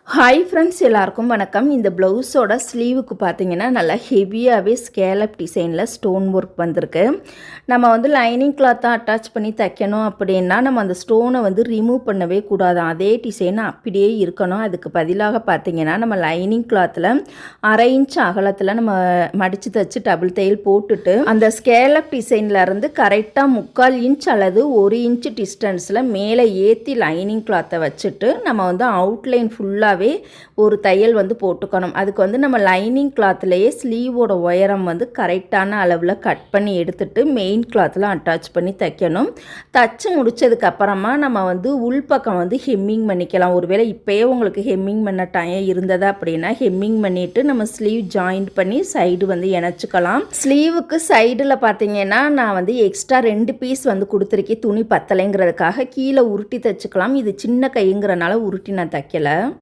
Hi friends, எல்லாருக்கும் வணக்கம். இந்த ப்ளவுஸோட ஸ்லீவுக்கு பார்த்தீங்கன்னா நல்லா ஹெவியாகவே ஸ்கேலப் டிசைனில் ஸ்டோன் ஒர்க் வந்திருக்கு. நம்ம வந்து லைனிங் கிளாத்தை அட்டாச் பண்ணி தைக்கணும் அப்படின்னா நம்ம அந்த ஸ்டோனை வந்து ரிமூவ் பண்ணவே கூடாது. அதே டிசைன் அப்படியே இருக்கணும். அதுக்கு பதிலாக பார்த்தீங்கன்னா நம்ம லைனிங் கிளாத்தில் 1/2 இன்ச் அகலத்தில் நம்ம மடித்து தைச்சு டபுள் தையல் போட்டுட்டு அந்த ஸ்கேலப் டிசைன்லேருந்து கரெக்டாக 3/4 இன்ச் அல்லது 1 இன்ச் டிஸ்டன்ஸில் மேலே ஏற்றி லைனிங் கிளாத்தை வச்சுட்டு நம்ம வந்து அவுட்லைன் ஃபுல்லாக ஒரு தையல் வந்து போட்டுக்கணும். அதுக்கு வந்து நம்ம லைனிங் கிளாத்லேயே ஸ்லீவோட உயரம் வந்து கரெக்டான அளவில் கட் பண்ணி எடுத்துட்டு மெயின் கிளாத்தில் அட்டாச் பண்ணி தைக்கணும். தச்சு முடிச்சதுக்கு அப்புறமா நம்ம வந்து உள்பக்கம் வந்து ஹெம்மிங் பண்ணிக்கலாம். ஒருவேளை இப்போயே உங்களுக்கு ஹெம்மிங் பண்ண டைம் இருந்ததா அப்படின்னா ஹெம்மிங் பண்ணிவிட்டு நம்ம ஸ்லீவ் ஜாயிண்ட் பண்ணி சைடு வந்து இணைச்சிக்கலாம். ஸ்லீவுக்கு சைடில் பார்த்தீங்கன்னா நான் வந்து எக்ஸ்ட்ரா 2 பீஸ் வந்து கொடுத்துருக்கேன். துணி பத்தலைங்கிறதுக்காக கீழே உருட்டி தைச்சிக்கலாம். இது சின்ன கைங்கிறனால உருட்டி நான் தைக்கலை.